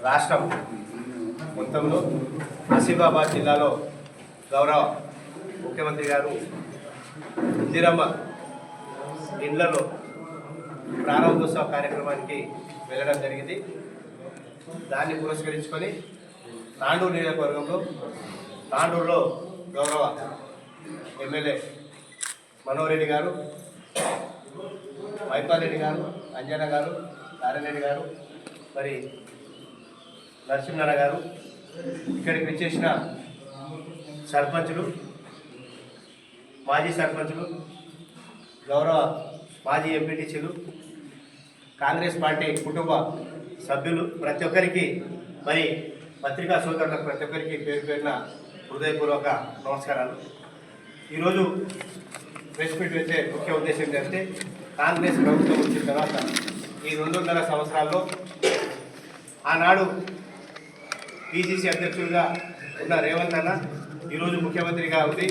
రాష్ట్రం మొత్తంలో ఆసిఫాబాద్ జిల్లాలో గౌరవ ముఖ్యమంత్రి గారు ఇందిరమ్మ ఇండ్లలో ప్రారంభోత్సవ కార్యక్రమానికి వెళ్ళడం జరిగింది. దాన్ని పురస్కరించుకొని తాండూరు నియోజకవర్గంలో తాండూరులో గౌరవ ఎమ్మెల్యే మనోహర్ రెడ్డి గారు, మైపాల్ రెడ్డి గారు, అంజన గారు, నారాయణ గారు, మరి నరసింహనారాయణ గారు, ఇక్కడికి వచ్చేసిన సర్పంచులు, మాజీ సర్పంచులు, గౌరవ మాజీ ఎంపీటీసీలు, కాంగ్రెస్ పార్టీ కుటుంబ సభ్యులు, ప్రతి ఒక్కరికి మరి పత్రికా సోదరులకు ప్రతి ఒక్కరికి పేరు పేరున హృదయపూర్వక నమస్కారాలు. ఈరోజు ప్రెస్ మీట్ వచ్చే ముఖ్య ఉద్దేశం ఏంటంటే కాంగ్రెస్ ప్రభుత్వం వచ్చిన తర్వాత ఈ 2.5 సంవత్సరాల్లో ఆనాడు పీసీసీ అధ్యక్షుడిగా ఉన్న రేవంత్ అన్న ఈరోజు ముఖ్యమంత్రిగా ఉంది.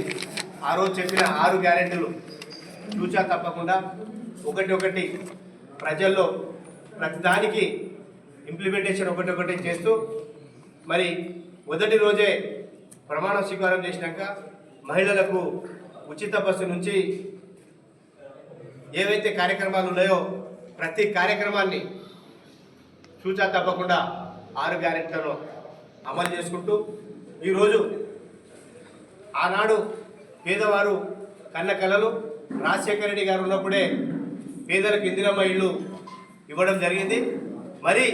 ఆ రోజు చెప్పిన 6 గ్యారెంటీలు చూచా తప్పకుండా ఒకటి ప్రజల్లో ప్రతిదానికి ఇంప్లిమెంటేషన్ ఒకటి చేస్తూ మరి మొదటి రోజే ప్రమాణ స్వీకారం చేసినాక మహిళలకు ఉచిత బస్సు నుంచి ఏవైతే కార్యక్రమాలు ఉన్నాయో ప్రతి కార్యక్రమాన్ని చూచా తప్పకుండా 6 గ్యారెంటీలను అమలు చేసుకుంటూ ఈరోజు ఆనాడు పేదవారు కన్న కలలు రాజశేఖర రెడ్డి గారు ఉన్నప్పుడే పేదలకు ఇందిరమ్మ ఇళ్ళు ఇవ్వడం జరిగింది. మరి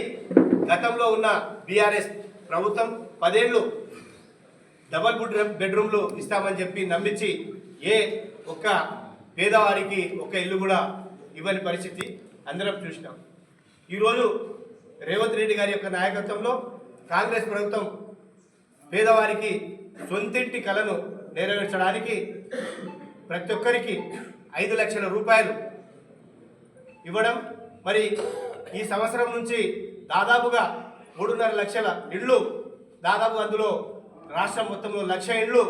గతంలో ఉన్న బీఆర్ఎస్ ప్రభుత్వం 10 ఏళ్ళు డబల్ బెడ్రూమ్లు ఇస్తామని చెప్పి నమ్మించి ఏ ఒక్క పేదవారికి ఒక్క ఇల్లు కూడా ఇవ్వని పరిస్థితి అందరం చూసినాం. ఈరోజు రేవంత్ రెడ్డి గారి యొక్క నాయకత్వంలో కాంగ్రెస్ ప్రభుత్వం పేదవారికి సొంతింటి కలను నెరవేర్చడానికి ప్రతి ఒక్కరికి 5 లక్షల రూపాయలు ఇవ్వడం, మరి ఈ సంవత్సరం నుంచి దాదాపుగా 3.5 లక్షల ఇళ్ళు, దాదాపు అందులో రాష్ట్రం మొత్తంలో 1 లక్ష ఇళ్ళు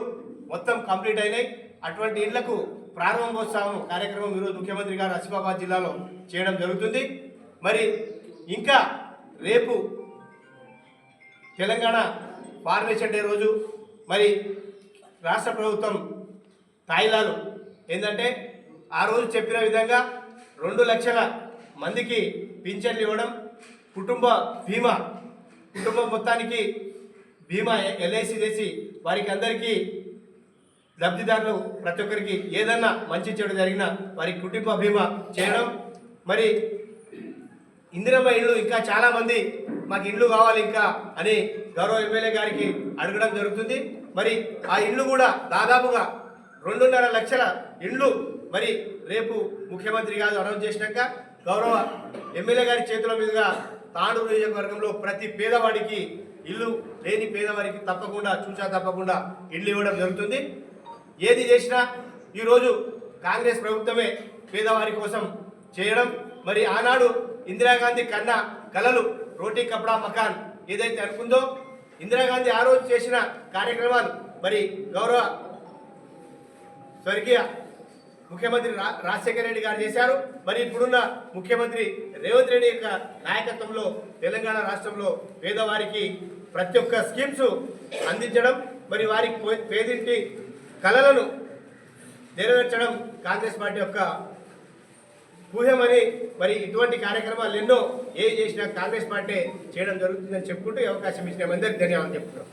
మొత్తం కంప్లీట్ అయినాయి. అటువంటి ఇళ్లకు ప్రారంభోత్సవం కార్యక్రమం ఈరోజు ముఖ్యమంత్రి గారు ఆసిఫాబాద్ జిల్లాలో చేయడం జరుగుతుంది. మరి ఇంకా రేపు తెలంగాణ ఫార్మేషన్ డే రోజు మరి రాష్ట్ర ప్రభుత్వం తాయిలాలు ఏంటంటే ఆ రోజు చెప్పిన విధంగా 2 లక్షల మందికి పింఛన్లు ఇవ్వడం, కుటుంబం మొత్తానికి బీమా ఎల్ఐసి చేసి వారికి అందరికీ లబ్ధిదారులు ప్రతి ఒక్కరికి ఏదన్నా మంచి చెడు జరిగినా వారికి కుటుంబ బీమా చేయడం, మరి ఇందిరమ్మ ఇళ్ళు ఇంకా చాలామంది మాకు ఇళ్ళు కావాలి ఇంకా అని గౌరవ ఎమ్మెల్యే గారికి అడగడం జరుగుతుంది. మరి ఆ ఇళ్ళు కూడా దాదాపుగా 2.5 లక్షల ఇళ్ళు మరి రేపు ముఖ్యమంత్రి గారు అనౌన్స్ చేసినాక గౌరవ ఎమ్మెల్యే గారి చేతుల మీదుగా తాండూరు నియోజకవర్గంలో ప్రతి పేదవాడికి ఇల్లు లేని పేదవారికి తప్పకుండా ఇల్లు ఇవ్వడం జరుగుతుంది. ఏది చేసినా ఈరోజు కాంగ్రెస్ ప్రభుత్వమే పేదవారి కోసం చేయడం, మరి ఆనాడు ఇందిరాగాంధీ కన్న కలలు రోటీ కపడా మకాన్ ఏదైతే అనుకుందో ఇందిరాగాంధీ ఆ రోజు చేసిన కార్యక్రమాలు మరి గౌరవ స్వర్గీయ ముఖ్యమంత్రి రాజశేఖర రెడ్డి గారు చేశారు. మరి ఇప్పుడున్న ముఖ్యమంత్రి రేవంత్ రెడ్డి యొక్క నాయకత్వంలో తెలంగాణ రాష్ట్రంలో పేదవారికి ప్రతి ఒక్క స్కీమ్స్ అందించడం, మరి వారికి పేదింటి కలలను నెరవేర్చడం కాంగ్రెస్ పార్టీ యొక్క ఊహ్యమని, మరి ఇటువంటి కార్యక్రమాలు ఎన్నో చేసినా కాంగ్రెస్ పార్టీ చేయడం జరుగుతుందని చెప్పుకుంటూ అవకాశం ఇచ్చిన అందరికీ ధన్యవాదాలు చెప్తున్నాం.